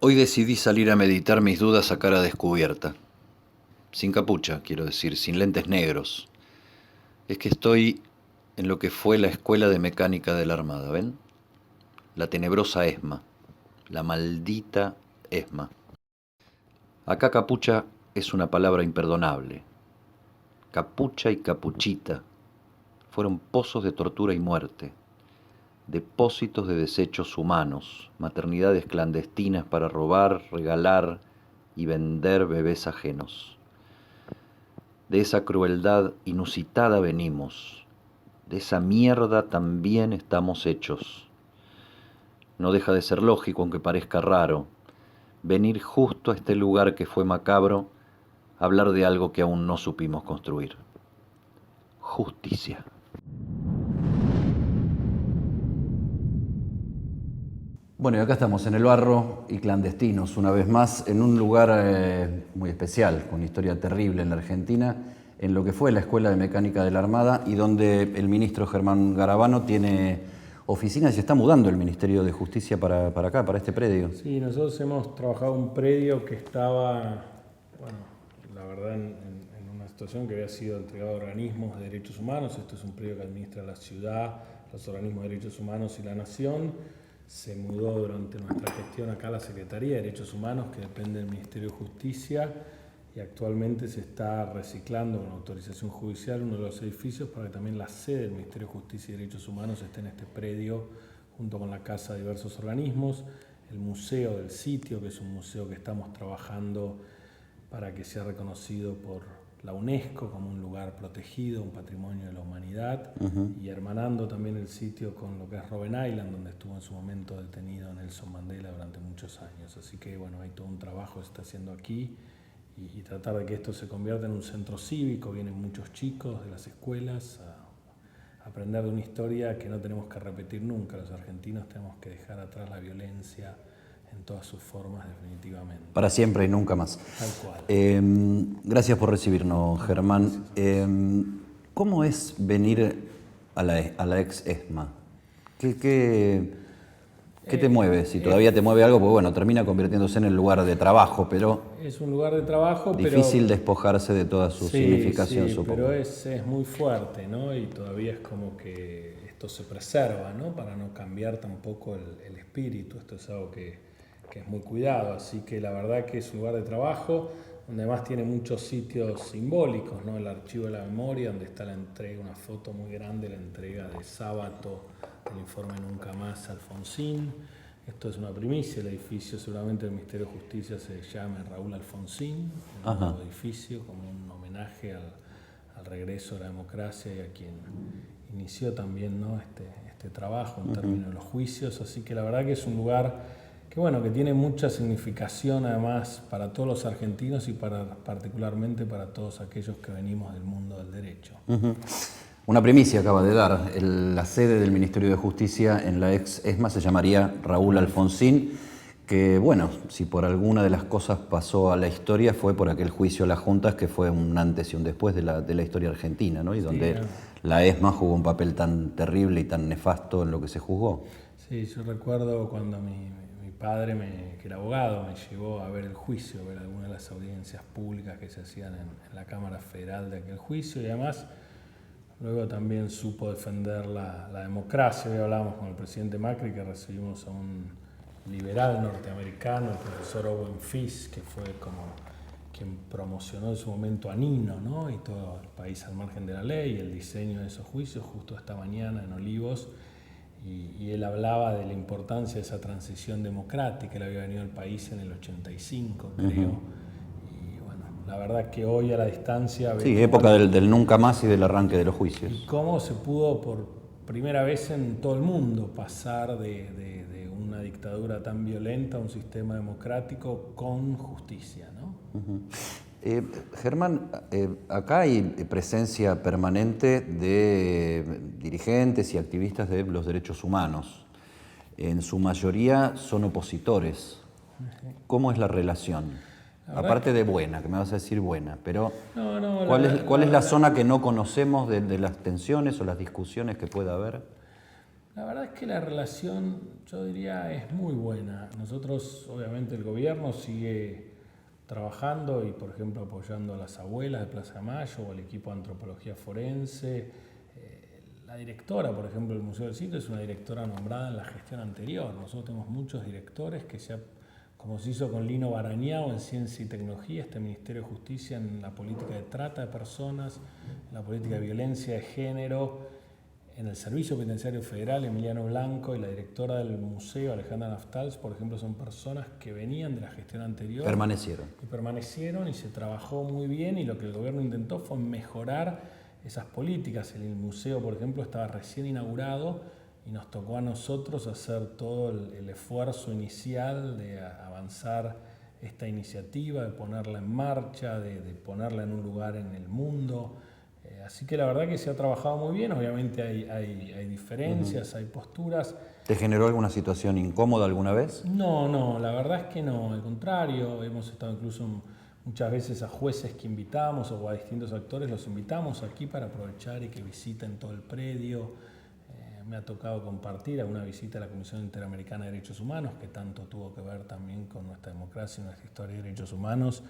Hoy decidí salir a meditar mis dudas a cara descubierta. Sin capucha, quiero decir, sin lentes negros. Es que estoy en lo que fue la Escuela de Mecánica de la Armada, ¿ven? La tenebrosa ESMA. La maldita ESMA. Acá capucha es una palabra imperdonable. Capucha y capuchita fueron pozos de tortura y muerte, depósitos de desechos humanos, maternidades clandestinas para robar, regalar y vender bebés ajenos. De esa crueldad inusitada venimos, de esa mierda también estamos hechos. No deja de ser lógico, aunque parezca raro, venir justo a este lugar que fue macabro, a hablar de algo que aún no supimos construir. Justicia. Bueno, y acá estamos en el barro y clandestinos, una vez más, en un lugar muy especial, con una historia terrible en la Argentina, en lo que fue la Escuela de Mecánica de la Armada y donde el ministro Germán Garabano tiene oficinas y está mudando el Ministerio de Justicia para acá, para este predio. Sí, nosotros hemos trabajado un predio que estaba, bueno, la verdad, en una situación que había sido entregado a organismos de derechos humanos. Esto es un predio que administra la ciudad, los organismos de derechos humanos y la nación. Se mudó durante nuestra gestión acá a la Secretaría de Derechos Humanos, que depende del Ministerio de Justicia, y actualmente se está reciclando con autorización judicial uno de los edificios para que también la sede del Ministerio de Justicia y Derechos Humanos esté en este predio, junto con la casa de diversos organismos, el museo del sitio, que es un museo que estamos trabajando para que sea reconocido por la UNESCO como un lugar protegido, un patrimonio de la humanidad, y hermanando también el sitio con lo que es Robben Island, donde estuvo en su momento detenido Nelson Mandela durante muchos años. Así que bueno, hay todo un trabajo que se está haciendo aquí y tratar de que esto se convierta en un centro cívico. Vienen muchos chicos de las escuelas a aprender de una historia que no tenemos que repetir nunca. Los argentinos tenemos que dejar atrás la violencia en todas sus formas, definitivamente. Para siempre y nunca más. Tal cual. Gracias por recibirnos, Germán. ¿Cómo es venir a la ex ESMA? ¿Qué te mueve? Si todavía te mueve algo, pues bueno, termina convirtiéndose en el lugar de trabajo, pero es un lugar de trabajo, difícil despojarse de toda su significación, sí, supongo. pero es muy fuerte, ¿no? Y todavía es como que esto se preserva, ¿no? Para no cambiar tampoco el espíritu. Esto es algo que es muy cuidado, así que la verdad que es un lugar de trabajo donde además tiene muchos sitios simbólicos, ¿no? El Archivo de la Memoria, donde está la entrega, una foto muy grande, la entrega de Sábato del informe Nunca Más Alfonsín. Esto es una primicia. El edificio seguramente del Ministerio de Justicia se llame Raúl Alfonsín, un nuevo edificio como un homenaje al regreso de la democracia y a quien inició también, ¿no? este trabajo en términos de los juicios. Así que la verdad que es un lugar que bueno, que tiene mucha significación además para todos los argentinos y particularmente para todos aquellos que venimos del mundo del derecho. Una primicia acaba de dar. La sede del Ministerio de Justicia en la ex ESMA se llamaría Raúl Alfonsín, que bueno, si por alguna de las cosas pasó a la historia fue por aquel juicio a las juntas que fue un antes y un después de la historia argentina, ¿no? Y donde la ESMA jugó un papel tan terrible y tan nefasto en lo que se juzgó. Sí, yo recuerdo cuando mi padre, que era abogado, me llevó a ver el juicio, a ver algunas de las audiencias públicas que se hacían en la Cámara Federal de aquel juicio, y además luego también supo defender la democracia. Hoy hablábamos con el presidente Macri que recibimos a un liberal norteamericano, el profesor Owen Fisk, que fue como quien promocionó en su momento a Nino, ¿no? Y todo el país al margen de la ley, y el diseño de esos juicios, justo esta mañana en Olivos. Y él hablaba de la importancia de esa transición democrática. Él había venido al país en el 85, creo. Y bueno, la verdad que hoy a la distancia... Sí, época del nunca más y del arranque de los juicios. Y cómo se pudo por primera vez en todo el mundo pasar de una dictadura tan violenta a un sistema democrático con justicia, ¿no? Germán, acá hay presencia permanente de dirigentes y activistas de los derechos humanos. En su mayoría son opositores. ¿Cómo es la relación? Aparte de buena, que me vas a decir buena, pero ¿cuál es la zona que no conocemos de las tensiones o las discusiones que pueda haber? La verdad es que la relación, yo diría, es muy buena. Nosotros, obviamente, el gobierno sigue trabajando y, por ejemplo, apoyando a las abuelas de Plaza de Mayo o al equipo de antropología forense. La directora, por ejemplo, del Museo del Sitio es una directora nombrada en la gestión anterior. Nosotros tenemos muchos directores que ya, como se hizo con Lino Barañao en Ciencia y Tecnología, este Ministerio de Justicia en la política de trata de personas, en la política de violencia de género, en el Servicio Penitenciario Federal, Emiliano Blanco, y la directora del museo, Alejandra Naftals, por ejemplo, son personas que venían de la gestión anterior. Permanecieron y se trabajó muy bien, y lo que el gobierno intentó fue mejorar esas políticas. El museo, por ejemplo, estaba recién inaugurado y nos tocó a nosotros hacer todo el esfuerzo inicial de avanzar esta iniciativa, de ponerla en marcha, de ponerla en un lugar en el mundo. Así que la verdad que se ha trabajado muy bien. Obviamente hay diferencias, hay posturas. ¿Te generó alguna situación incómoda alguna vez? No, la verdad es que no, al contrario. Hemos estado incluso muchas veces a jueces que invitamos o a distintos actores, los invitamos aquí para aprovechar y que visiten todo el predio. Me ha tocado compartir alguna visita a la Comisión Interamericana de Derechos Humanos, que tanto tuvo que ver también con nuestra democracia y nuestra historia de derechos humanos,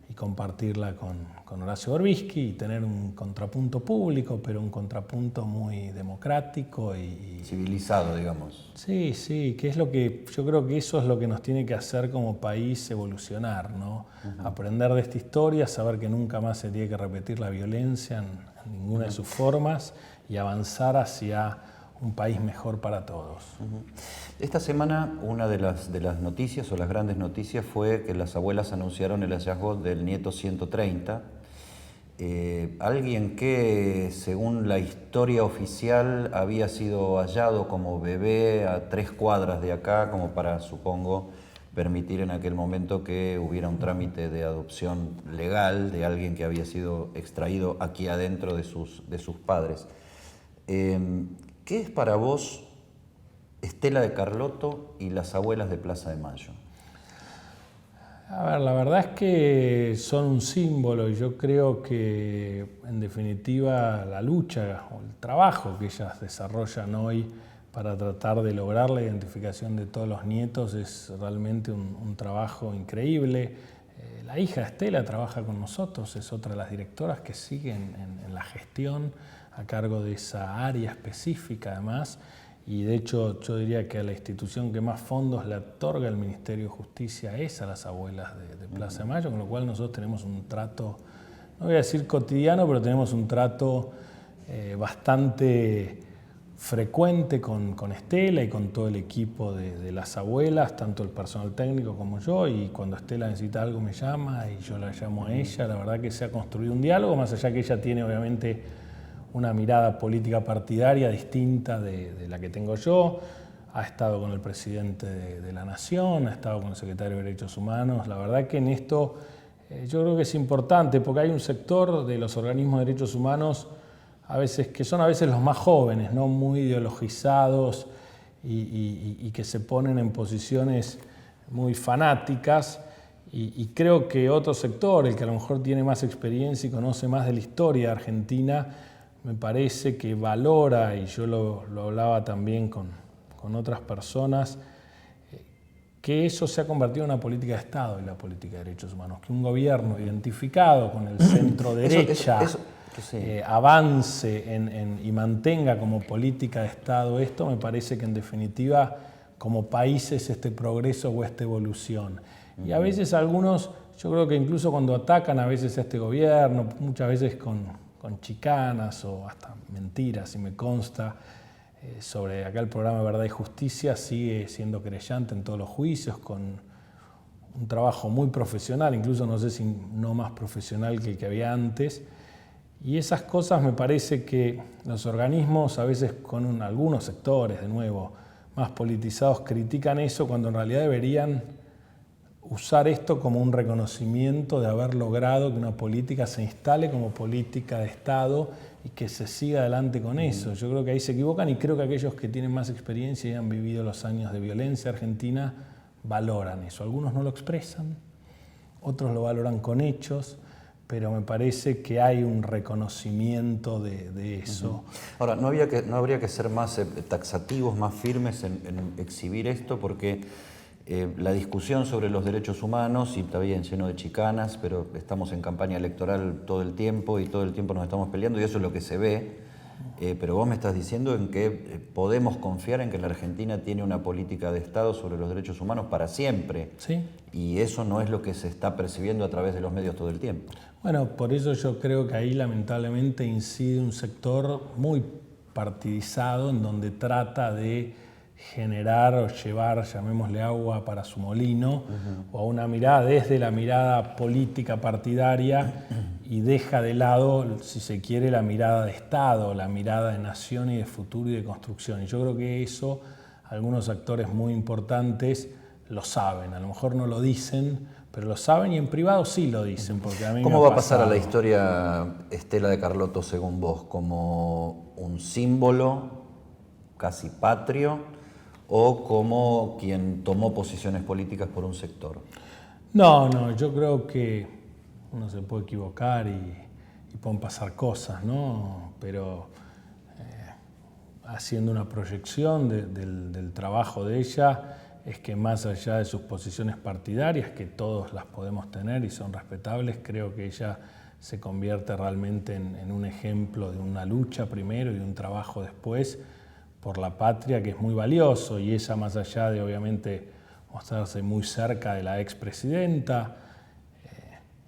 y compartirla con Horacio Berbisky y tener un contrapunto público, pero un contrapunto muy democrático y civilizado, digamos. Sí, que es lo que yo creo que eso es lo que nos tiene que hacer como país evolucionar, ¿no? Aprender de esta historia, saber que nunca más se tiene que repetir la violencia en ninguna de sus formas y avanzar hacia un país mejor para todos. Esta semana una de las noticias o las grandes noticias fue que las abuelas anunciaron el hallazgo del nieto 130, alguien que, según la historia oficial, había sido hallado como bebé a 3 cuadras de acá, como para, supongo, permitir en aquel momento que hubiera un trámite de adopción legal de alguien que había sido extraído aquí adentro de sus padres. ¿Qué es para vos Estela de Carlotto y las abuelas de Plaza de Mayo? A ver, la verdad es que son un símbolo, y yo creo que, en definitiva, la lucha o el trabajo que ellas desarrollan hoy para tratar de lograr la identificación de todos los nietos es realmente un trabajo increíble. La hija de Estela trabaja con nosotros, es otra de las directoras que sigue en la gestión a cargo de esa área específica, además, y de hecho yo diría que a la institución que más fondos le otorga el Ministerio de Justicia es a las abuelas de Plaza de Mayo, con lo cual nosotros tenemos un trato, no voy a decir cotidiano, pero tenemos un trato bastante frecuente con Estela y con todo el equipo de las abuelas, tanto el personal técnico como yo, y cuando Estela necesita algo me llama y yo la llamo a ella. La verdad que se ha construido un diálogo, más allá que ella tiene obviamente una mirada política partidaria distinta de la que tengo yo. Ha estado con el presidente de la Nación, ha estado con el secretario de Derechos Humanos. La verdad que en esto yo creo que es importante, porque hay un sector de los organismos de derechos humanos a veces que son a veces los más jóvenes, ¿no? Muy ideologizados y que se ponen en posiciones muy fanáticas. Y creo que otro sector, el que a lo mejor tiene más experiencia y conoce más de la historia de Argentina, me parece que valora, y yo lo hablaba también con otras personas, que eso se ha convertido en una política de Estado y la política de derechos humanos, que un gobierno identificado con el centro derecha avance y mantenga como política de Estado esto, me parece que en definitiva como país es este progreso o esta evolución. Y a veces algunos, yo creo que incluso cuando atacan a veces a este gobierno, muchas veces con chicanas o hasta mentiras, y me consta, sobre acá el programa Verdad y Justicia sigue siendo querellante en todos los juicios, con un trabajo muy profesional, incluso no sé si no más profesional que el que había antes. Y esas cosas me parece que los organismos, a veces con algunos sectores, de nuevo, más politizados, critican eso cuando en realidad deberían usar esto como un reconocimiento de haber logrado que una política se instale como política de Estado y que se siga adelante con eso. Yo creo que ahí se equivocan, y creo que aquellos que tienen más experiencia y han vivido los años de violencia argentina valoran eso. Algunos no lo expresan, otros lo valoran con hechos, pero me parece que hay un reconocimiento de eso. Ahora, ¿no habría que ser más taxativos, más firmes en exhibir esto? Porque la discusión sobre los derechos humanos, y está bien, lleno de chicanas, pero estamos en campaña electoral todo el tiempo y todo el tiempo nos estamos peleando y eso es lo que se ve. Pero vos me estás diciendo en que podemos confiar en que la Argentina tiene una política de Estado sobre los derechos humanos para siempre. Sí. Y eso no es lo que se está percibiendo a través de los medios todo el tiempo. Bueno, por eso yo creo que ahí lamentablemente incide un sector muy partidizado en donde trata de generar o llevar, llamémosle agua para su molino, o a una mirada desde la mirada política partidaria y deja de lado, si se quiere, la mirada de Estado, la mirada de nación y de futuro y de construcción. Y yo creo que eso algunos actores muy importantes lo saben, a lo mejor no lo dicen, pero lo saben y en privado sí lo dicen. Porque a mí ¿Cómo va a pasar a la historia Estela de Carlotto según vos? ¿Como un símbolo casi patrio o como quien tomó posiciones políticas por un sector? No, yo creo que uno se puede equivocar y pueden pasar cosas, ¿no? Pero haciendo una proyección del trabajo de ella, es que más allá de sus posiciones partidarias, que todos las podemos tener y son respetables, creo que ella se convierte realmente en un ejemplo de una lucha primero y un trabajo después por la patria, que es muy valioso, y ella, más allá de obviamente mostrarse muy cerca de la expresidenta,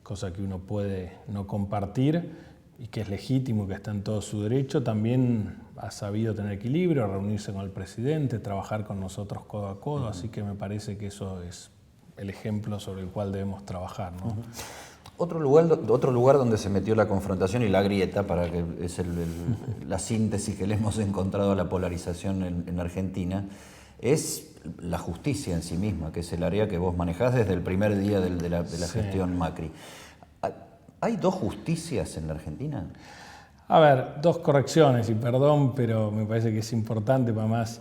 cosa que uno puede no compartir y que es legítimo, que está en todo su derecho, también ha sabido tener equilibrio, reunirse con el presidente, trabajar con nosotros codo a codo, así que me parece que eso es el ejemplo sobre el cual debemos trabajar, ¿no? Otro lugar donde se metió la confrontación y la grieta, para que es la síntesis que le hemos encontrado a la polarización en Argentina, es la justicia en sí misma, que es el área que vos manejás desde el primer día de la gestión Macri. ¿Hay dos justicias en la Argentina? A ver, dos correcciones, y perdón, pero me parece que es importante, para más,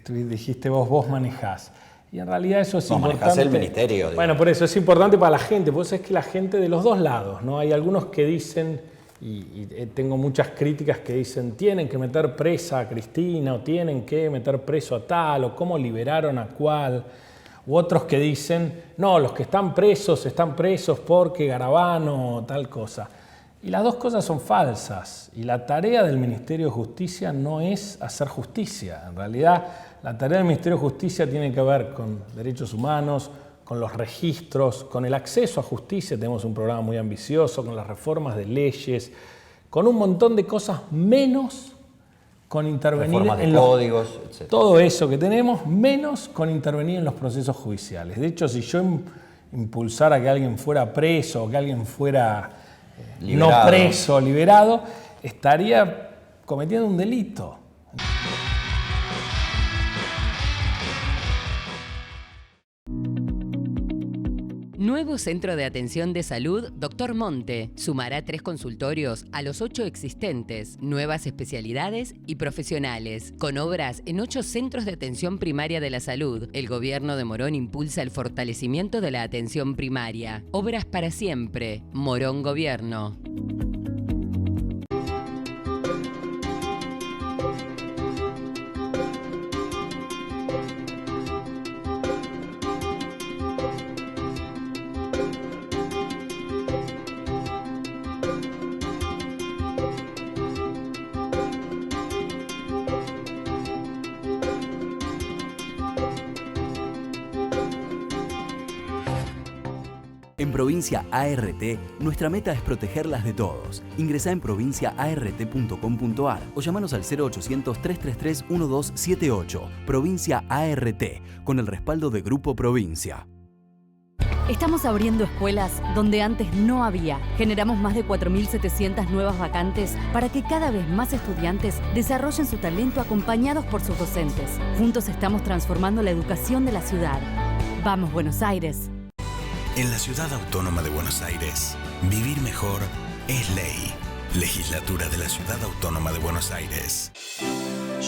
dijiste vos manejás. Y en realidad eso es importante. Manejás el ministerio. Digamos. Bueno, por eso es importante para la gente, porque es que la gente de los dos lados, ¿no? Hay algunos que dicen, y tengo muchas críticas que dicen, tienen que meter presa a Cristina, o tienen que meter preso a tal, o cómo liberaron a cual. U otros que dicen, no, los que están presos porque Garabano o tal cosa. Y las dos cosas son falsas. Y la tarea del Ministerio de Justicia no es hacer justicia. En realidad, la tarea del Ministerio de Justicia tiene que ver con derechos humanos, con los registros, con el acceso a justicia. Tenemos un programa muy ambicioso, con las reformas de leyes, con un montón de cosas, menos con intervenir en los códigos, etc. Todo eso que tenemos, menos con intervenir en los procesos judiciales. De hecho, si yo impulsara que alguien fuera preso o que alguien fuera liberado, no preso, liberado, estaría cometiendo un delito. Nuevo Centro de Atención de Salud Dr. Monte sumará 3 consultorios a los 8 existentes, nuevas especialidades y profesionales. Con obras en 8 centros de atención primaria de la salud, el gobierno de Morón impulsa el fortalecimiento de la atención primaria. Obras para siempre. Morón Gobierno. En Provincia ART, nuestra meta es protegerlas de todos. Ingresá en provinciaart.com.ar o llamanos al 0800-333-1278. Provincia ART, con el respaldo de Grupo Provincia. Estamos abriendo escuelas donde antes no había. Generamos más de 4.700 nuevas vacantes para que cada vez más estudiantes desarrollen su talento acompañados por sus docentes. Juntos estamos transformando la educación de la ciudad. ¡Vamos, Buenos Aires! En la Ciudad Autónoma de Buenos Aires, vivir mejor es ley. Legislatura de la Ciudad Autónoma de Buenos Aires.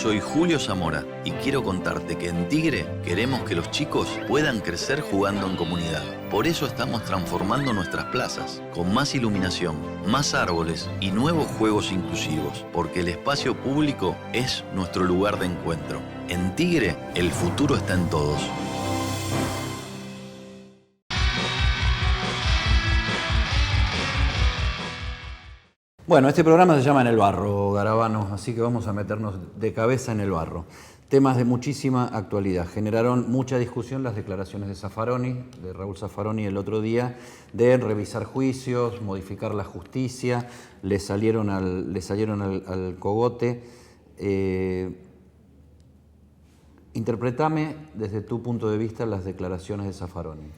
Soy Julio Zamora y quiero contarte que en Tigre queremos que los chicos puedan crecer jugando en comunidad. Por eso estamos transformando nuestras plazas, con más iluminación, más árboles y nuevos juegos inclusivos, porque el espacio público es nuestro lugar de encuentro. En Tigre, el futuro está en todos. Bueno, este programa se llama En el Barro, Garabano, así que vamos a meternos de cabeza en el barro. Temas de muchísima actualidad. Generaron mucha discusión las declaraciones de Zaffaroni, de Raúl Zaffaroni el otro día, de revisar juicios, modificar la justicia, le salieron al cogote. Interpretame desde tu punto de vista las declaraciones de Zaffaroni.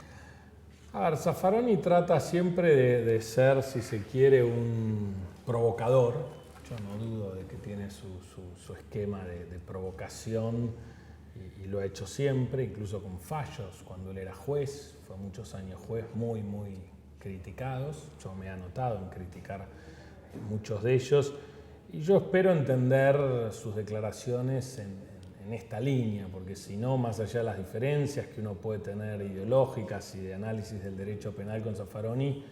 A ver, Zaffaroni trata siempre de ser, si se quiere, un provocador. Yo no dudo de que tiene su esquema de provocación y lo ha hecho siempre, incluso con fallos. Cuando él era juez, fue muchos años juez, muy, muy criticados. Yo me he anotado en criticar muchos de ellos y yo espero entender sus declaraciones en esta línea, porque si no, más allá de las diferencias que uno puede tener ideológicas y de análisis del derecho penal con Zaffaroni,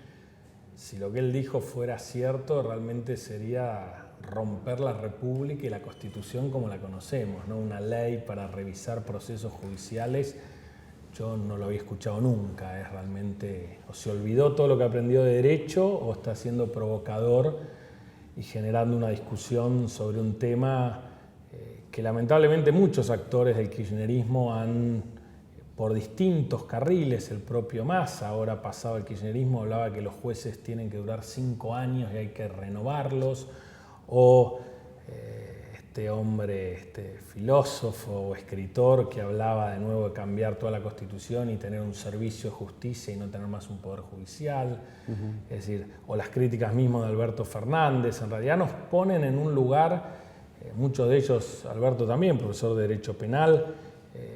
si lo que él dijo fuera cierto, realmente sería romper la República y la Constitución como la conocemos, ¿no? Una ley para revisar procesos judiciales, yo no lo había escuchado nunca, es realmente, o se olvidó todo lo que aprendió de derecho o está siendo provocador y generando una discusión sobre un tema que lamentablemente muchos actores del kirchnerismo han, por distintos carriles, el propio Massa, ahora pasado el kirchnerismo, hablaba que los jueces tienen que durar 5 años y hay que renovarlos, o este hombre, este filósofo o escritor que hablaba de nuevo de cambiar toda la Constitución y tener un servicio de justicia y no tener más un poder judicial, es decir, o las críticas mismas de Alberto Fernández, en realidad nos ponen en un lugar, muchos de ellos, Alberto también, profesor de Derecho Penal,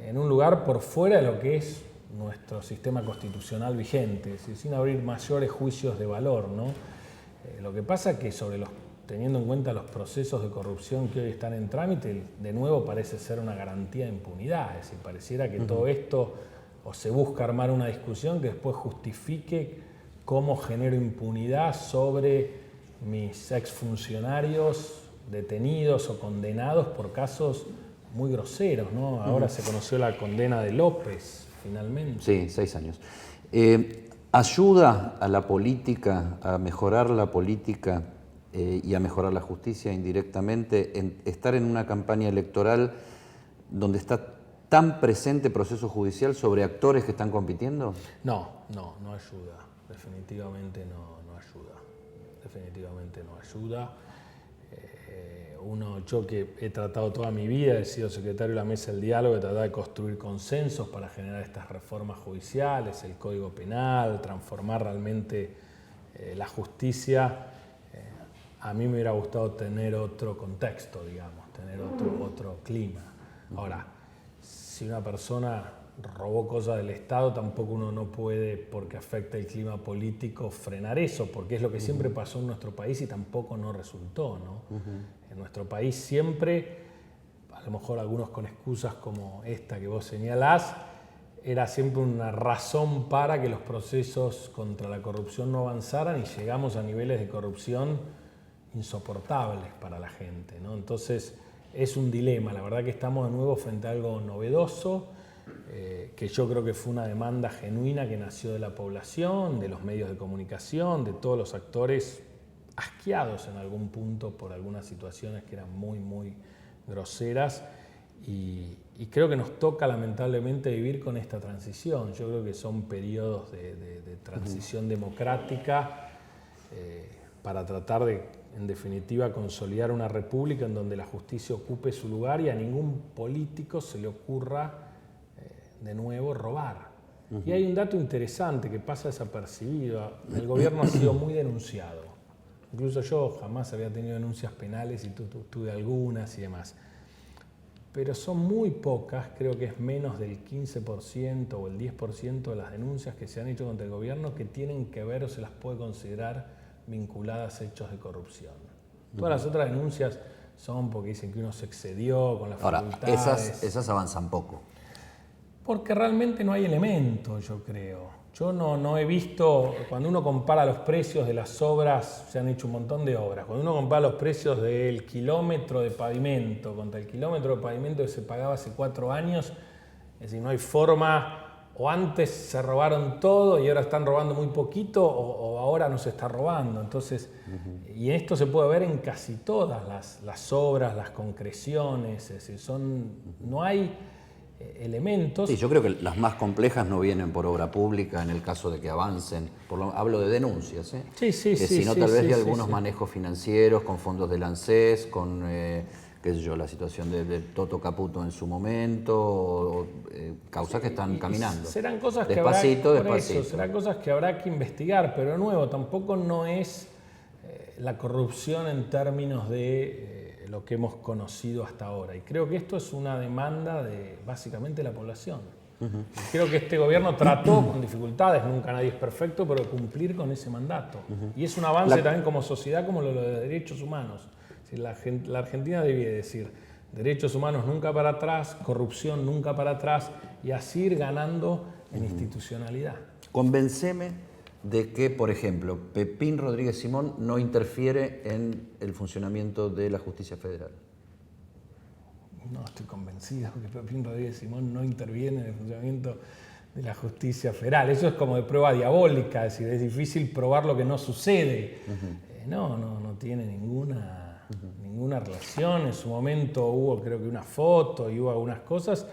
en un lugar por fuera de lo que es nuestro sistema constitucional vigente, es decir, sin abrir mayores juicios de valor, ¿no? Lo que pasa es que teniendo en cuenta los procesos de corrupción que hoy están en trámite, de nuevo parece ser una garantía de impunidad, es decir, pareciera que todo esto, o se busca armar una discusión que después justifique cómo genero impunidad sobre mis exfuncionarios detenidos o condenados por casos muy groseros, ¿no? Ahora se conoció la condena de López, finalmente. Sí, 6 años. ¿Ayuda a la política, a mejorar la política y a mejorar la justicia indirectamente en estar en una campaña electoral donde está tan presente proceso judicial sobre actores que están compitiendo? No ayuda. Definitivamente no ayuda. Definitivamente no ayuda. Yo que he tratado toda mi vida, he sido secretario de la Mesa del Diálogo, he tratado de construir consensos para generar estas reformas judiciales, el Código Penal, transformar realmente la justicia. A mí me hubiera gustado tener otro contexto, digamos, tener otro clima. Ahora, si una persona robó cosas del Estado, tampoco uno no puede, porque afecta el clima político, frenar eso, porque es lo que siempre pasó en nuestro país y tampoco no resultó, ¿no? En nuestro país siempre, a lo mejor algunos con excusas como esta que vos señalás, era siempre una razón para que los procesos contra la corrupción no avanzaran y llegamos a niveles de corrupción insoportables para la gente, ¿no? Entonces es un dilema, la verdad que estamos de nuevo frente a algo novedoso, que yo creo que fue una demanda genuina que nació de la población, de los medios de comunicación, de todos los actores asqueados en algún punto por algunas situaciones que eran muy, muy groseras y creo que nos toca lamentablemente vivir con esta transición. Yo creo que son periodos de transición democrática para tratar de, en definitiva, consolidar una república en donde la justicia ocupe su lugar y a ningún político se le ocurra de nuevo robar. Y hay un dato interesante que pasa desapercibido. El gobierno ha sido muy denunciado. Incluso yo jamás había tenido denuncias penales y tuve algunas y demás. Pero son muy pocas, creo que es menos del 15% o el 10% de las denuncias que se han hecho contra el gobierno que tienen que ver o se las puede considerar vinculadas a hechos de corrupción. Todas las otras denuncias son porque dicen que uno se excedió con las Ahora, facultades. esas avanzan poco. Porque realmente no hay elementos, yo creo. Yo no he visto, cuando uno compara los precios de las obras, se han hecho un montón de obras, cuando uno compara los precios del kilómetro de pavimento contra el kilómetro de pavimento que se pagaba hace 4 años, es decir, no hay forma, o antes se robaron todo y ahora están robando muy poquito, o ahora no se está robando. Entonces, y esto se puede ver en casi todas las obras, las concreciones, es decir, no hay elementos. Sí, yo creo que las más complejas no vienen por obra pública en el caso de que avancen. Hablo de denuncias, ¿eh? Sí, que sino tal vez de algunos manejos financieros, con fondos del ANSES, con qué sé yo, la situación de Toto Caputo en su momento, causas que están caminando. Serán cosas despacito. Serán cosas que habrá que investigar, pero de nuevo, tampoco no es la corrupción en términos de lo que hemos conocido hasta ahora. Y creo que esto es una demanda de básicamente la población. Y creo que este gobierno trató con dificultades, nunca nadie es perfecto, pero cumplir con ese mandato. Y es un avance también como sociedad, como lo de derechos humanos. Es decir, la Argentina debía decir derechos humanos nunca para atrás, corrupción nunca para atrás, y así ir ganando en institucionalidad. Convenceme de que, por ejemplo, Pepín Rodríguez Simón no interfiere en el funcionamiento de la justicia federal. No estoy convencido que Pepín Rodríguez Simón no interviene en el funcionamiento de la justicia federal. Eso es como de prueba diabólica, es decir, es difícil probar lo que no sucede. No tiene ninguna relación. En su momento hubo, creo que una foto y hubo algunas cosas,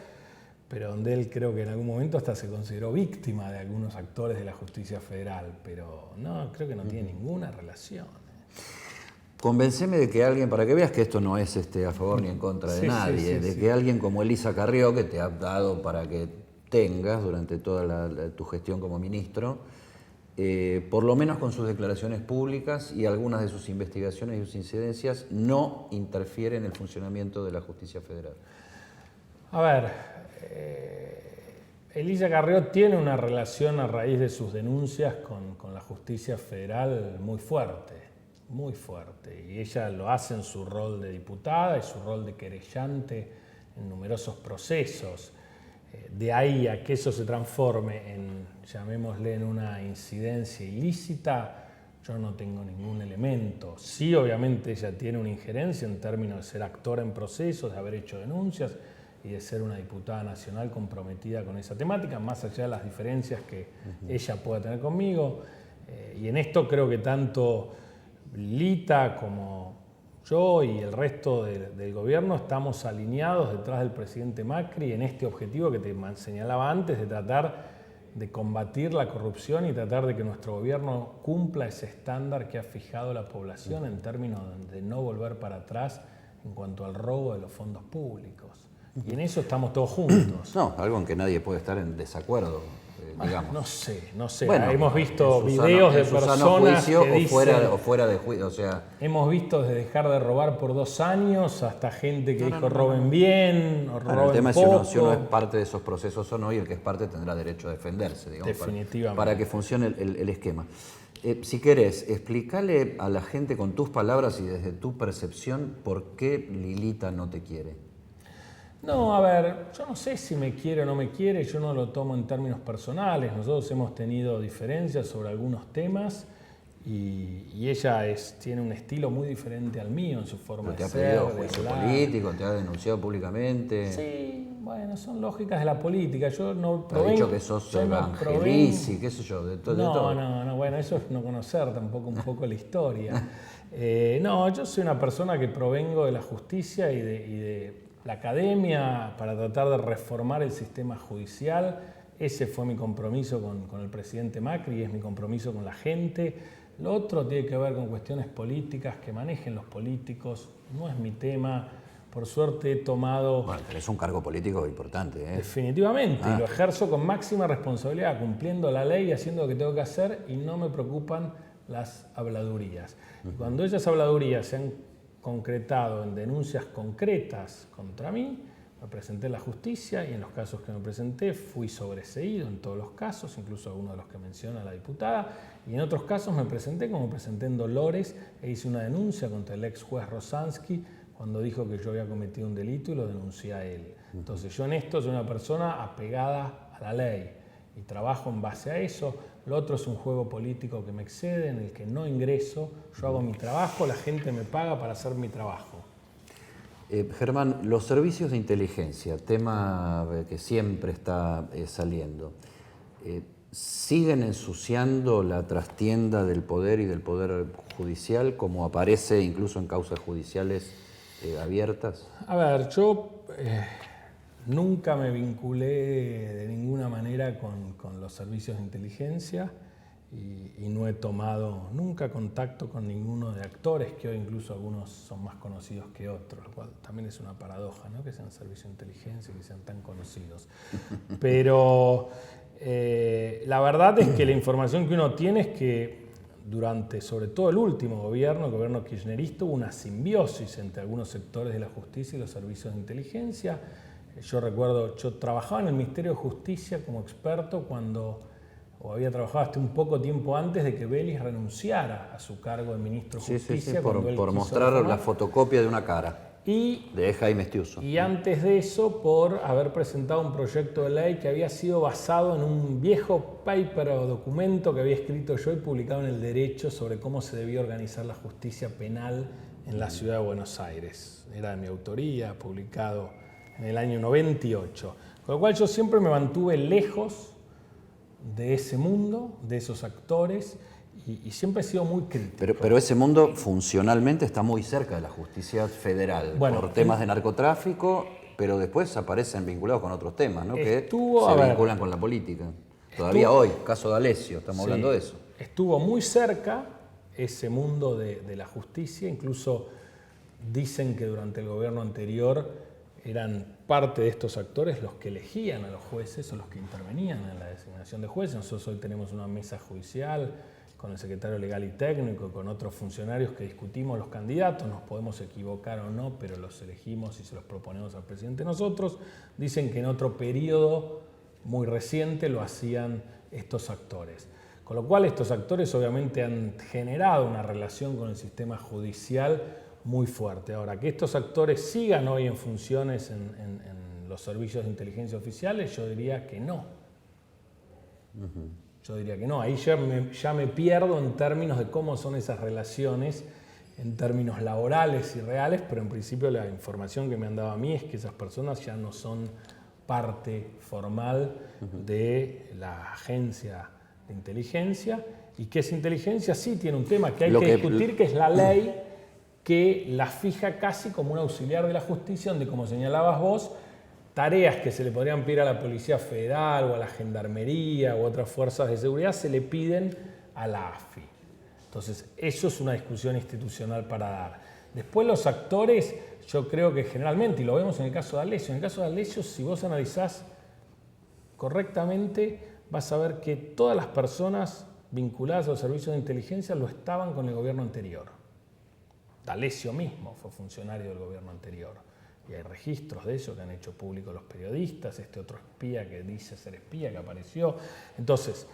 pero donde él creo que en algún momento hasta se consideró víctima de algunos actores de la justicia federal, pero no, creo que no tiene ninguna relación. Convenceme de que alguien, para que veas que esto no es a favor ni en contra de nadie, que alguien como Elisa Carrió, que te ha dado para que tengas durante toda tu gestión como ministro, por lo menos con sus declaraciones públicas y algunas de sus investigaciones y sus incidencias, no interfiere en el funcionamiento de la justicia federal. A ver, Elisa Carrió tiene una relación a raíz de sus denuncias con la justicia federal muy fuerte, y ella lo hace en su rol de diputada y su rol de querellante en numerosos procesos. De ahí a que eso se transforme en, llamémosle, en una incidencia ilícita, yo no tengo ningún elemento. Sí, obviamente ella tiene una injerencia en términos de ser actora en procesos, de haber hecho denuncias y de ser una diputada nacional comprometida con esa temática, más allá de las diferencias que ella pueda tener conmigo. Y en esto creo que tanto Lita como yo y el resto del gobierno estamos alineados detrás del presidente Macri en este objetivo que te señalaba antes, de tratar de combatir la corrupción y tratar de que nuestro gobierno cumpla ese estándar que ha fijado la población en términos de no volver para atrás en cuanto al robo de los fondos públicos. Y en eso estamos todos juntos. No, algo en que nadie puede estar en desacuerdo, digamos. No sé. Bueno, hemos visto videos de personas que dicen, o fuera de juicio, o sea... Hemos visto desde dejar de robar por 2 años hasta gente que dijo roben bien o roben el tema poco. es si uno es parte de esos procesos o no, y el que es parte tendrá derecho a defenderse, digamos, definitivamente, para que funcione el esquema. Si querés, explícale a la gente con tus palabras y desde tu percepción por qué Lilita no te quiere. No, a ver, yo no sé si me quiere o no me quiere, yo no lo tomo en términos personales. Nosotros hemos tenido diferencias sobre algunos temas y ella tiene un estilo muy diferente al mío en su forma de ser. ¿Te ha pedido juicio político? ¿Te ha denunciado públicamente? Sí, bueno, son lógicas de la política. Yo no provengo... Ha dicho que sos evangelici, qué sé yo, de todo. No, bueno, eso es no conocer tampoco un poco la historia. No, yo soy una persona que provengo de la justicia y de la academia para tratar de reformar el sistema judicial. Ese fue mi compromiso con el presidente Macri y es mi compromiso con la gente. Lo otro tiene que ver con cuestiones políticas que manejen los políticos. No es mi tema. Por suerte he tomado... Bueno, tenés un cargo político importante, ¿eh? Definitivamente. Y lo ejerzo con máxima responsabilidad, cumpliendo la ley y haciendo lo que tengo que hacer, y no me preocupan las habladurías. Y cuando esas habladurías se han concretado en denuncias concretas contra mí, me presenté en la justicia y en los casos que me presenté fui sobreseído en todos los casos, incluso algunos de los que menciona la diputada, y en otros casos me presenté como presenté en Dolores e hice una denuncia contra el ex juez Rosansky cuando dijo que yo había cometido un delito y lo denuncié a él. Entonces yo en esto soy una persona apegada a la ley y trabajo en base a eso. Lo otro es un juego político que me excede, en el que no ingreso, yo hago mi trabajo, la gente me paga para hacer mi trabajo. Germán, los servicios de inteligencia, tema que siempre está saliendo, ¿siguen ensuciando la trastienda del poder y del poder judicial, como aparece incluso en causas judiciales abiertas? A ver, yo nunca me vinculé de ninguna manera con los servicios de inteligencia y no he tomado nunca contacto con ninguno de actores, que hoy incluso algunos son más conocidos que otros, lo cual también es una paradoja, ¿no? Que sean servicios de inteligencia y que sean tan conocidos. Pero la verdad es que la información que uno tiene es que durante, sobre todo el último gobierno, el gobierno kirchnerista, hubo una simbiosis entre algunos sectores de la justicia y los servicios de inteligencia. Yo recuerdo, yo trabajaba en el Ministerio de Justicia como experto o había trabajado hasta un poco tiempo antes de que Vélez renunciara a su cargo de ministro de Justicia. Por mostrar la fotocopia de una cara de Jaime Estiuso. Y antes de eso, por haber presentado un proyecto de ley que había sido basado en un viejo paper o documento que había escrito yo y publicado en El Derecho sobre cómo se debía organizar la justicia penal en la ciudad de Buenos Aires. Era de mi autoría, publicado en el año 98. Con lo cual yo siempre me mantuve lejos de ese mundo, de esos actores, y siempre he sido muy crítico. Pero ese mundo funcionalmente está muy cerca de la justicia federal, por temas de narcotráfico, pero después aparecen vinculados con otros temas, ¿no? Que se vinculan con la política. Todavía hoy, caso D'Alessio, estamos hablando de eso. Estuvo muy cerca ese mundo de la justicia, incluso dicen que durante el gobierno anterior eran parte de estos actores los que elegían a los jueces o los que intervenían en la designación de jueces. Nosotros hoy tenemos una mesa judicial con el secretario legal y técnico, con otros funcionarios que discutimos los candidatos, nos podemos equivocar o no, pero los elegimos y se los proponemos al presidente nosotros. Dicen que en otro periodo muy reciente lo hacían estos actores. Con lo cual estos actores obviamente han generado una relación con el sistema judicial muy fuerte. Ahora, que estos actores sigan hoy en funciones en los servicios de inteligencia oficiales, yo diría que no. Yo diría que no. Ahí ya me pierdo en términos de cómo son esas relaciones, en términos laborales y reales, pero en principio la información que me han dado a mí es que esas personas ya no son parte formal de la agencia de inteligencia, y que esa inteligencia sí tiene un tema que hay que discutir, que es la ley, que la fija casi como un auxiliar de la justicia, donde, como señalabas vos, tareas que se le podrían pedir a la Policía Federal o a la Gendarmería u otras fuerzas de seguridad se le piden a la AFI. Entonces, eso es una discusión institucional para dar. Después los actores, yo creo que generalmente, y lo vemos en el caso de D'Alessio, en el caso de D'Alessio, si vos analizás correctamente, vas a ver que todas las personas vinculadas a los servicios de inteligencia lo estaban con el gobierno anterior. D'Alessio mismo fue funcionario del gobierno anterior. Y hay registros de eso que han hecho público los periodistas, este otro espía que dice ser espía que apareció. Entonces,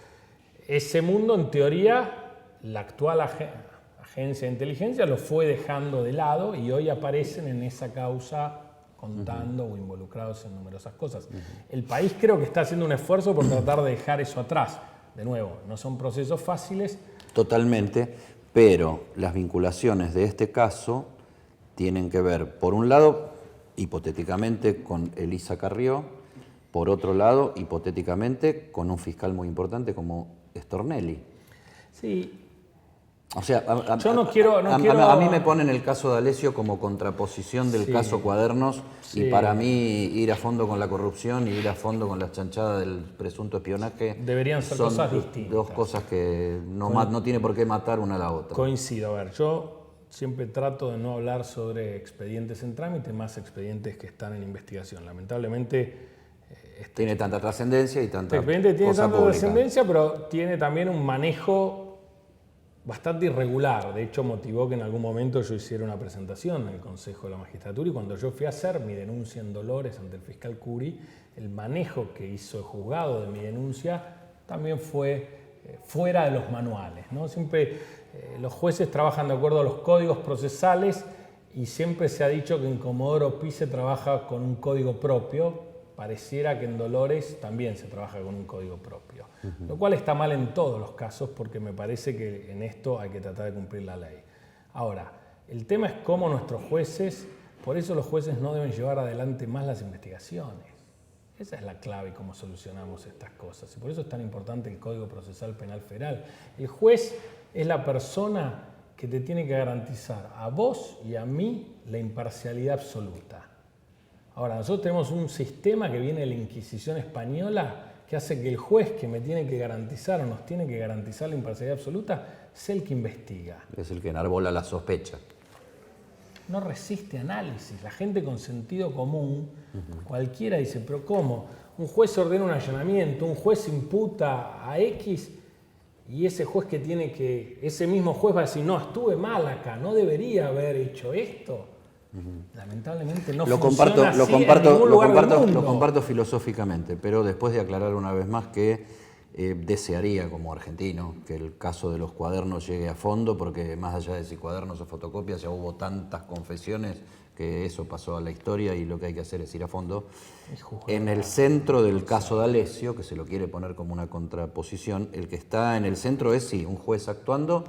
ese mundo, en teoría, la actual agencia de inteligencia lo fue dejando de lado y hoy aparecen en esa causa contando o involucrados en numerosas cosas. El país creo que está haciendo un esfuerzo por tratar de dejar eso atrás. De nuevo, no son procesos fáciles. Totalmente, pero las vinculaciones de este caso tienen que ver, por un lado, hipotéticamente con Elisa Carrió, por otro lado, hipotéticamente con un fiscal muy importante como Stornelli. Sí. O sea, a mí me ponen el caso de D'Alessio como contraposición del caso Cuadernos, y para mí ir a fondo con la corrupción y ir a fondo con las chanchadas del presunto espionaje deberían ser cosas distintas. Dos cosas que no tiene por qué matar una a la otra. Coincido. A ver, yo siempre trato de no hablar sobre expedientes en trámite, más expedientes que están en investigación. Lamentablemente tiene tanta trascendencia y tanta expediente tiene cosa tanta pública. trascendencia, pero tiene también un manejo bastante irregular. De hecho, motivó que en algún momento yo hiciera una presentación en el Consejo de la Magistratura, y cuando yo fui a hacer mi denuncia en Dolores ante el fiscal Curi, el manejo que hizo el juzgado de mi denuncia también fue fuera de los manuales, ¿no? Siempre los jueces trabajan de acuerdo a los códigos procesales y siempre se ha dicho que en Comodoro Pi se trabaja con un código propio. Pareciera que en Dolores también se trabaja con un código propio, lo cual está mal en todos los casos porque me parece que en esto hay que tratar de cumplir la ley. Ahora, el tema es cómo nuestros jueces, por eso los jueces no deben llevar adelante más las investigaciones. Esa es la clave cómo solucionamos estas cosas y por eso es tan importante el Código Procesal Penal Federal. El juez es la persona que te tiene que garantizar a vos y a mí la imparcialidad absoluta. Ahora, nosotros tenemos un sistema que viene de la Inquisición española que hace que el juez que me tiene que garantizar o nos tiene que garantizar la imparcialidad absoluta sea el que investiga. Es el que enarbola la sospecha. No resiste análisis. La gente con sentido común, cualquiera dice, pero ¿cómo? Un juez ordena un allanamiento, un juez imputa a X y ese juez que tiene que, ese mismo juez va a decir, no, estuve mal acá, no debería haber hecho esto. Lamentablemente no funciona así en ningún lugar del mundo. Lo comparto filosóficamente, pero después de aclarar una vez más que desearía como argentino que el caso de los cuadernos llegue a fondo, porque más allá de si cuadernos o fotocopias ya hubo tantas confesiones que eso pasó a la historia y lo que hay que hacer es ir a fondo. En el centro del caso de Alessio, que se lo quiere poner como una contraposición, el que está en el centro es sí, un juez actuando,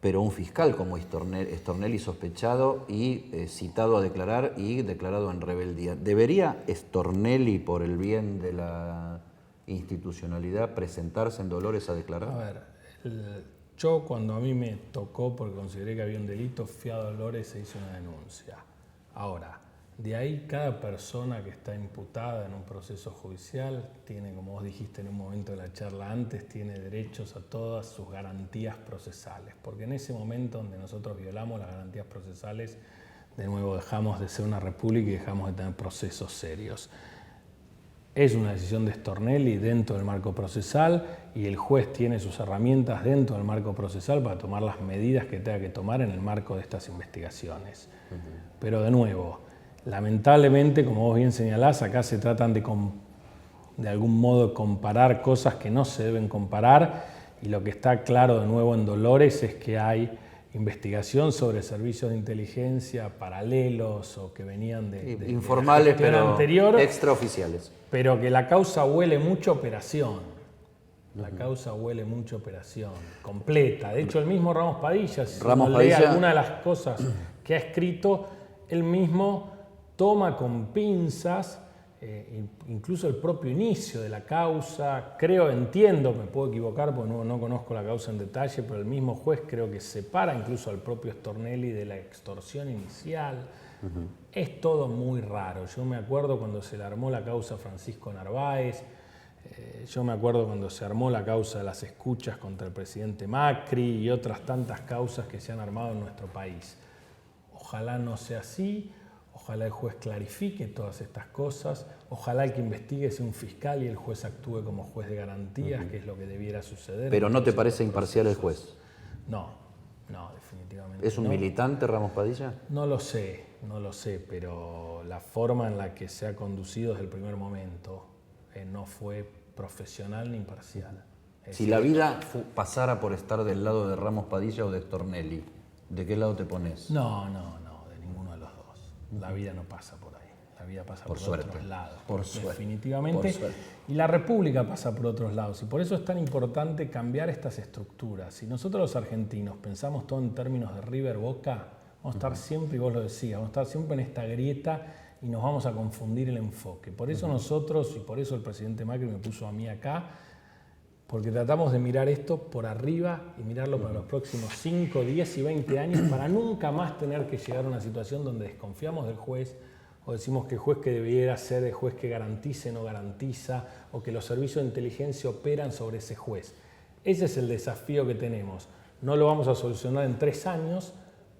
pero un fiscal como Stornelli sospechado y citado a declarar y declarado en rebeldía. ¿Debería Stornelli, por el bien de la institucionalidad, presentarse en Dolores a declarar? A ver, yo cuando a mí me tocó, porque consideré que había un delito, fui a Dolores e hice una denuncia. Ahora, de ahí cada persona que está imputada en un proceso judicial tiene, como vos dijiste en un momento de la charla antes, tiene derechos a todas sus garantías procesales. Porque en ese momento donde nosotros violamos las garantías procesales, de nuevo dejamos de ser una república y dejamos de tener procesos serios. Es una decisión de Stornelli dentro del marco procesal y el juez tiene sus herramientas dentro del marco procesal para tomar las medidas que tenga que tomar en el marco de estas investigaciones. Pero de nuevo, lamentablemente, como vos bien señalás, acá se tratan de algún modo comparar cosas que no se deben comparar y lo que está claro de nuevo en Dolores es que hay investigación sobre servicios de inteligencia paralelos o que venían de informales, de pero anterior, extraoficiales. Pero que la causa huele mucho a operación. La causa huele mucho a operación completa. De hecho, el mismo Ramos Padilla, si uno lee alguna de las cosas que ha escrito, él mismo toma con pinzas incluso el propio inicio de la causa. Entiendo, me puedo equivocar porque no conozco la causa en detalle, pero el mismo juez creo que separa incluso al propio Stornelli de la extorsión inicial. Es todo muy raro. Yo me acuerdo cuando se le armó la causa a Francisco Narváez, yo me acuerdo cuando se armó la causa de las escuchas contra el presidente Macri y otras tantas causas que se han armado en nuestro país. Ojalá no sea así. Ojalá el juez clarifique todas estas cosas, ojalá el que investigue sea un fiscal y el juez actúe como juez de garantías, que es lo que debiera suceder. ¿Pero no te parece imparcial el juez? No, definitivamente ¿Es un militante, Ramos Padilla? No lo sé, pero la forma en la que se ha conducido desde el primer momento no fue profesional ni imparcial. Si la vida pasara por estar del lado de Ramos Padilla o de Stornelli, ¿de qué lado te pones? No, de ninguno de los dos. La vida no pasa por ahí, la vida pasa por otros lados. Por suerte. Definitivamente. Y la República pasa por otros lados. Y por eso es tan importante cambiar estas estructuras. Si nosotros los argentinos pensamos todo en términos de River-Boca, vamos a estar siempre, y vos lo decías, vamos a estar siempre en esta grieta y nos vamos a confundir el enfoque. Por eso nosotros, y por eso el presidente Macri me puso a mí acá, porque tratamos de mirar esto por arriba y mirarlo para los próximos 5, 10 y 20 años para nunca más tener que llegar a una situación donde desconfiamos del juez o decimos que el juez que debiera ser el juez que garantice no garantiza o que los servicios de inteligencia operan sobre ese juez. Ese es el desafío que tenemos. No lo vamos a solucionar en 3 años,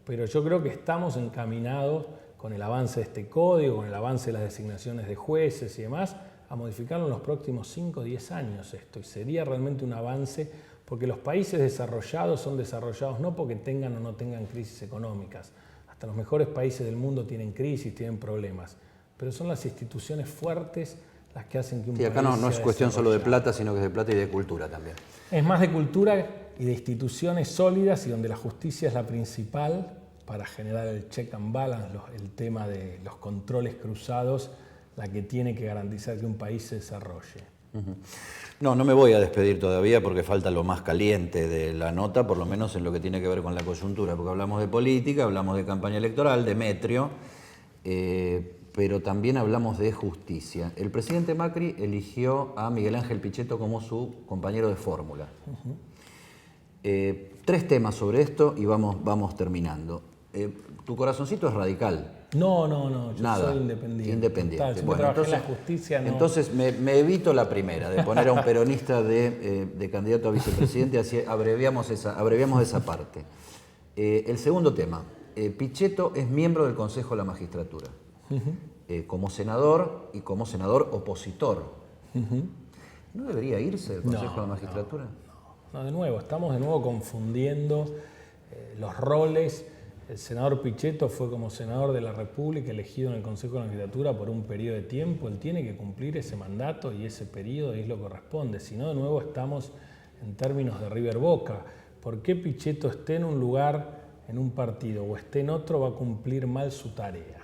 pero yo creo que estamos encaminados con el avance de este código, con el avance de las designaciones de jueces y demás, a modificarlo en los próximos 5 o 10 años esto. Y sería realmente un avance porque los países desarrollados son desarrollados no porque tengan o no tengan crisis económicas. Hasta los mejores países del mundo tienen crisis, tienen problemas. Pero son las instituciones fuertes las que hacen que un país acá no es cuestión solo de plata, sino que es de plata y de cultura también. Es más de cultura y de instituciones sólidas y donde la justicia es la principal para generar el check and balance, el tema de los controles cruzados, la que tiene que garantizar que un país se desarrolle. No me voy a despedir todavía porque falta lo más caliente de la nota, por lo menos en lo que tiene que ver con la coyuntura, porque hablamos de política, hablamos de campaña electoral, de Metrio, pero también hablamos de justicia. El presidente Macri eligió a Miguel Ángel Pichetto como su compañero de fórmula. 3 temas sobre esto y vamos terminando. Tu corazoncito es radical. No, yo Nada. soy independiente. Independiente. Bueno, entonces, en la justicia no. Entonces me evito la primera, de poner a un peronista de candidato a vicepresidente, así abreviamos esa parte. El segundo tema, Pichetto es miembro del Consejo de la Magistratura, como senador y como senador opositor. ¿No debería irse del Consejo de la Magistratura? No, de nuevo, estamos confundiendo los roles. El senador Pichetto fue como senador de la República elegido en el Consejo de la Magistratura por un periodo de tiempo. Él tiene que cumplir ese mandato y ese periodo es lo que corresponde. Si no, de nuevo estamos en términos de River Boca. ¿Por qué Pichetto esté en un lugar, en un partido, o esté en otro, va a cumplir mal su tarea?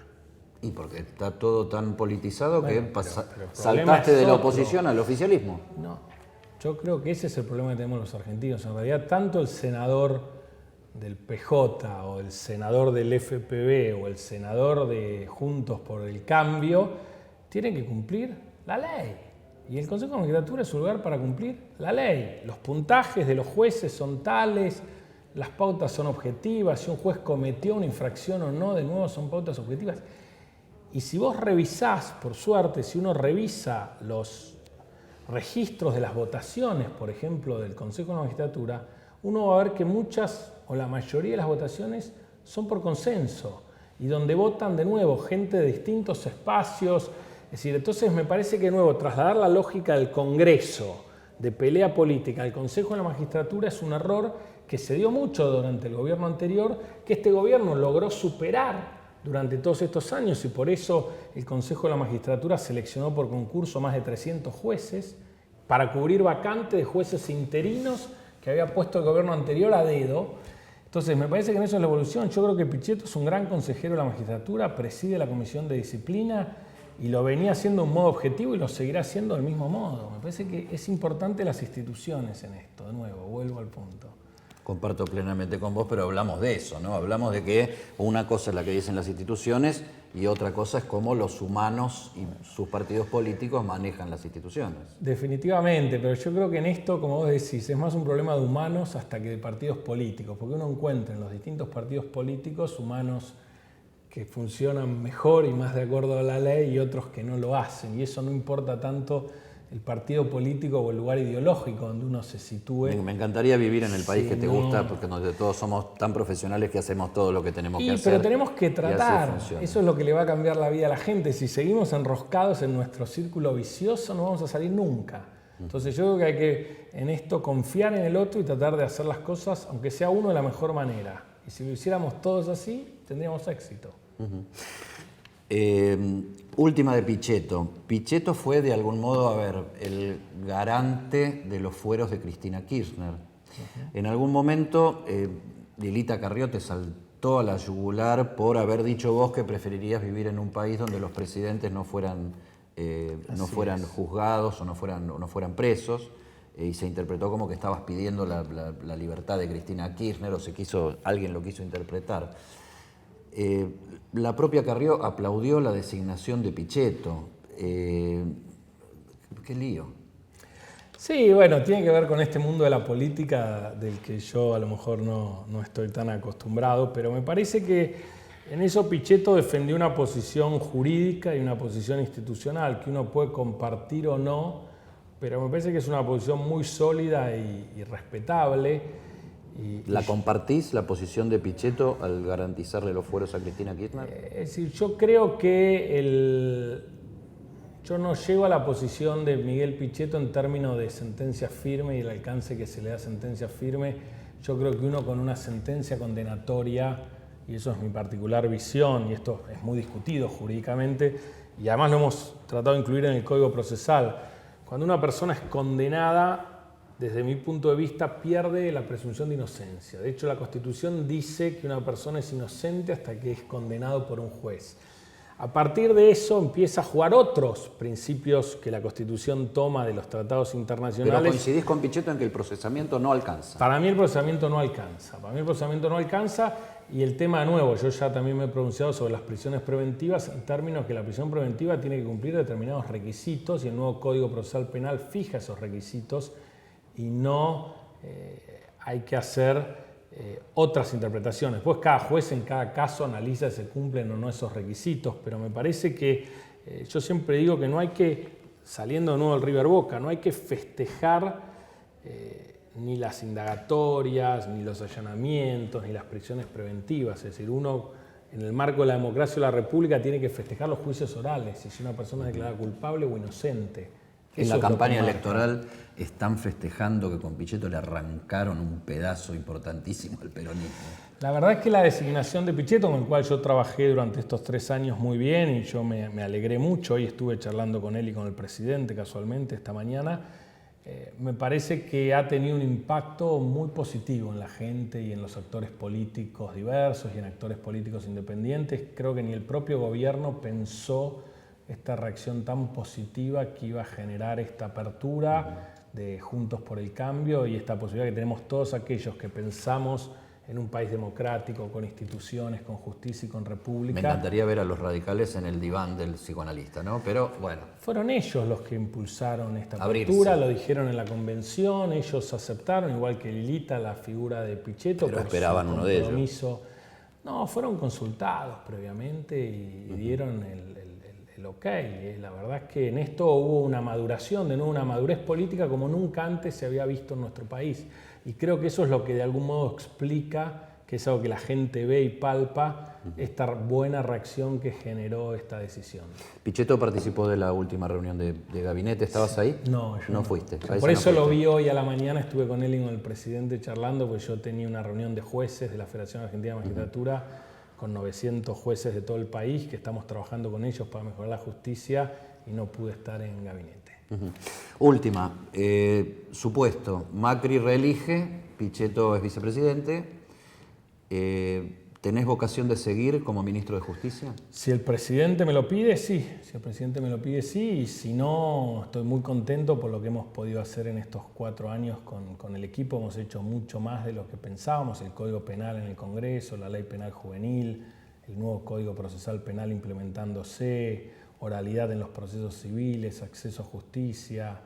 Y porque está todo tan politizado, bueno, que pero saltaste de la otro. oposición al oficialismo. No, yo creo que ese es el problema que tenemos los argentinos. En realidad, tanto el senador del PJ o el senador del FPV o el senador de Juntos por el Cambio tienen que cumplir la ley. Y el Consejo de la Magistratura es su lugar para cumplir la ley. Los puntajes de los jueces son tales, las pautas son objetivas, si un juez cometió una infracción o no, de nuevo son pautas objetivas. Y si vos revisás, por suerte, si uno revisa los registros de las votaciones, por ejemplo, del Consejo de la Magistratura, uno va a ver que muchas o la mayoría de las votaciones son por consenso y donde votan de nuevo gente de distintos espacios. Es decir, entonces me parece que de nuevo trasladar la lógica del Congreso de pelea política al Consejo de la Magistratura es un error que se dio mucho durante el gobierno anterior, que este gobierno logró superar durante todos estos años y por eso el Consejo de la Magistratura seleccionó por concurso más de 300 jueces para cubrir vacantes de jueces interinos que había puesto el gobierno anterior a dedo. Entonces, me parece que en eso es la evolución. Yo creo que Pichetto es un gran consejero de la magistratura, preside la Comisión de Disciplina y lo venía haciendo de un modo objetivo y lo seguirá haciendo del mismo modo. Me parece que es importante las instituciones en esto. De nuevo, vuelvo al punto. Comparto plenamente con vos, pero hablamos de eso, ¿no? Hablamos de que una cosa es la que dicen las instituciones y otra cosa es cómo los humanos y sus partidos políticos manejan las instituciones. Definitivamente, pero yo creo que en esto, como vos decís, es más un problema de humanos hasta que de partidos políticos, porque uno encuentra en los distintos partidos políticos humanos que funcionan mejor y más de acuerdo a la ley y otros que no lo hacen, y eso no importa tanto el partido político o el lugar ideológico donde uno se sitúe. Me encantaría vivir en el país Sí, que te gusta, porque todos somos tan profesionales que hacemos todo lo que tenemos que hacer. Pero tenemos que tratar, funciona. eso es lo que le va a cambiar la vida a la gente. Si seguimos enroscados en nuestro círculo vicioso, no vamos a salir nunca. Entonces yo creo que hay que en esto confiar en el otro y tratar de hacer las cosas, aunque sea uno, de la mejor manera. Y si lo hiciéramos todos así, tendríamos éxito. Última de Pichetto. Pichetto fue de algún modo, el garante de los fueros de Cristina Kirchner. En algún momento Lilita Carrió te saltó a la yugular por haber dicho vos que preferirías vivir en un país donde los presidentes no fueran juzgados o no fueran presos, y se interpretó como que estabas pidiendo la libertad de Cristina Kirchner, o alguien lo quiso interpretar. La propia Carrió aplaudió la designación de Pichetto. Qué lío. Sí, bueno, tiene que ver con este mundo de la política del que yo a lo mejor no estoy tan acostumbrado, pero me parece que en eso Pichetto defendió una posición jurídica y una posición institucional que uno puede compartir o no, pero me parece que es una posición muy sólida y respetable. ¿La compartís, la posición de Pichetto al garantizarle los fueros a Cristina Kirchner? Es decir, yo creo que yo no llego a la posición de Miguel Pichetto en términos de sentencia firme y el alcance que se le da a sentencia firme. Yo creo que uno con una sentencia condenatoria, y eso es mi particular visión, y esto es muy discutido jurídicamente, y además lo hemos tratado de incluir en el Código Procesal, cuando una persona es condenada desde mi punto de vista, pierde la presunción de inocencia. De hecho, la Constitución dice que una persona es inocente hasta que es condenado por un juez. A partir de eso empieza a jugar otros principios que la Constitución toma de los tratados internacionales. Pero coincidís con Pichetto en que el procesamiento no alcanza. Para mí el procesamiento no alcanza. Para mí el procesamiento no alcanza y el tema de nuevo, yo ya también me he pronunciado sobre las prisiones preventivas en términos que la prisión preventiva tiene que cumplir determinados requisitos y el nuevo Código Procesal Penal fija esos requisitos y no hay que hacer otras interpretaciones. Pues cada juez en cada caso analiza si se cumplen o no esos requisitos, pero me parece que yo siempre digo que no hay que, saliendo de nuevo del River Boca, no hay que festejar ni las indagatorias, ni los allanamientos, ni las prisiones preventivas. Es decir, uno en el marco de la democracia de la República tiene que festejar los juicios orales, y si una persona es declarada culpable o inocente. En la campaña electoral están festejando que con Pichetto le arrancaron un pedazo importantísimo al peronismo. La verdad es que la designación de Pichetto, con el cual yo trabajé durante estos 3 años muy bien y yo me alegré mucho, hoy estuve charlando con él y con el presidente casualmente esta mañana, me parece que ha tenido un impacto muy positivo en la gente y en los actores políticos diversos y en actores políticos independientes. Creo que ni el propio gobierno pensó esta reacción tan positiva que iba a generar esta apertura de Juntos por el Cambio y esta posibilidad que tenemos todos aquellos que pensamos en un país democrático, con instituciones, con justicia y con república. Me encantaría ver a los radicales en el diván del psicoanalista, ¿no? Pero bueno. Fueron ellos los que impulsaron esta apertura, lo dijeron en la convención, ellos aceptaron, igual que Lilita, la figura de Pichetto. Pero esperaban uno de ellos. No, fueron consultados previamente y dieron el ok. La verdad es que en esto hubo una maduración, de nuevo una madurez política como nunca antes se había visto en nuestro país. Y creo que eso es lo que de algún modo explica, que es algo que la gente ve y palpa, esta buena reacción que generó esta decisión. Pichetto participó de la última reunión de gabinete, ¿estabas ahí? No, yo no fuiste. Por eso lo vi hoy a la mañana, estuve con él y con el presidente charlando, porque yo tenía una reunión de jueces de la Federación Argentina de Magistratura, con 900 jueces de todo el país, que estamos trabajando con ellos para mejorar la justicia, y no pude estar en gabinete. Última, supuesto, Macri reelige, Pichetto es vicepresidente, ¿tenés vocación de seguir como ministro de Justicia? Si el presidente me lo pide, sí. Si el presidente me lo pide, sí. Y si no, estoy muy contento por lo que hemos podido hacer en estos 4 años con el equipo. Hemos hecho mucho más de lo que pensábamos. El Código Penal en el Congreso, la Ley Penal Juvenil, el nuevo Código Procesal Penal implementándose, oralidad en los procesos civiles, acceso a justicia,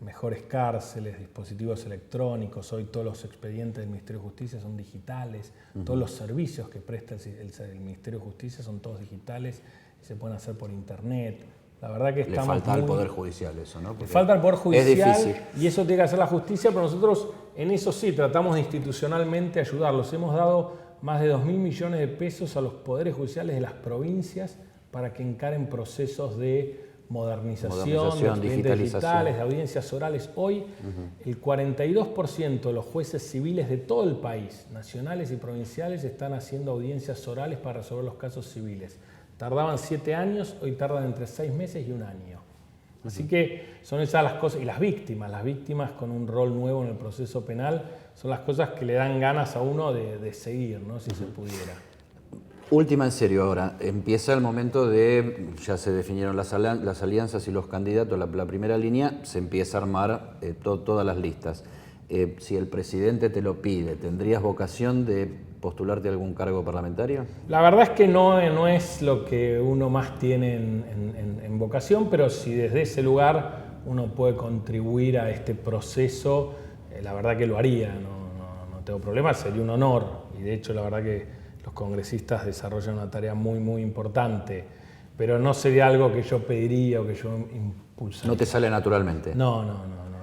mejores cárceles, dispositivos electrónicos. Hoy todos los expedientes del Ministerio de Justicia son digitales, todos los servicios que presta el Ministerio de Justicia son todos digitales y se pueden hacer por internet. La verdad que estamos... Le falta al Poder Judicial eso, ¿no? Le falta al Poder Judicial, es difícil. Y eso tiene que hacer la justicia, pero nosotros en eso sí tratamos de institucionalmente ayudarlos. Hemos dado más de 2.000 millones de pesos a los poderes judiciales de las provincias para que encaren procesos de modernización de expedientes digitales, de audiencias orales. Hoy el 42% de los jueces civiles de todo el país, nacionales y provinciales, están haciendo audiencias orales para resolver los casos civiles. Tardaban 7 años, hoy tardan entre 6 meses y 1 año. Así que son esas las cosas. Y las víctimas con un rol nuevo en el proceso penal, son las cosas que le dan ganas a uno de seguir, ¿no? Si se pudiera. Última en serio ahora, empieza el momento de, ya se definieron las alianzas y los candidatos, la primera línea, se empieza a armar todas las listas. Si el presidente te lo pide, ¿tendrías vocación de postularte a algún cargo parlamentario? La verdad es que no es lo que uno más tiene en vocación, pero si desde ese lugar uno puede contribuir a este proceso, la verdad que lo haría, no tengo problema, sería un honor. Y de hecho la verdad que los congresistas desarrollan una tarea muy, muy importante, pero no sería algo que yo pediría o que yo impulsaría. ¿No te sale naturalmente? No.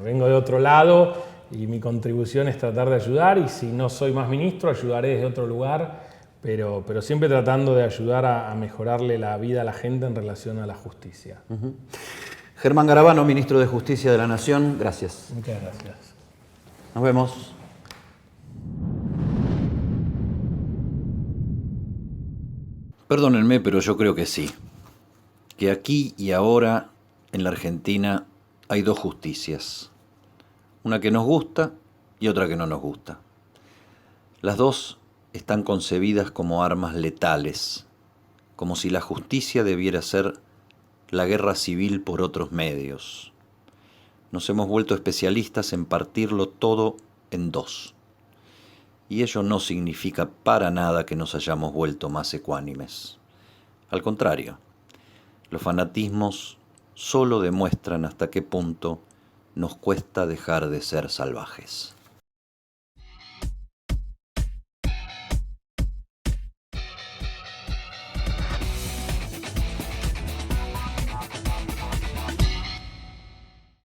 Vengo de otro lado y mi contribución es tratar de ayudar, y si no soy más ministro, ayudaré desde otro lugar, pero siempre tratando de ayudar a mejorarle la vida a la gente en relación a la justicia. Germán Garabano, ministro de Justicia de la Nación, gracias. Muchas gracias. Nos vemos. Perdónenme, pero yo creo que sí. Que aquí y ahora, en la Argentina, hay 2 justicias. una que nos gusta y otra que no nos gusta. Las dos están concebidas como armas letales, como si la justicia debiera ser la guerra civil por otros medios. Nos hemos vuelto especialistas en partirlo todo en dos. Y ello no significa para nada que nos hayamos vuelto más ecuánimes. Al contrario, los fanatismos solo demuestran hasta qué punto nos cuesta dejar de ser salvajes.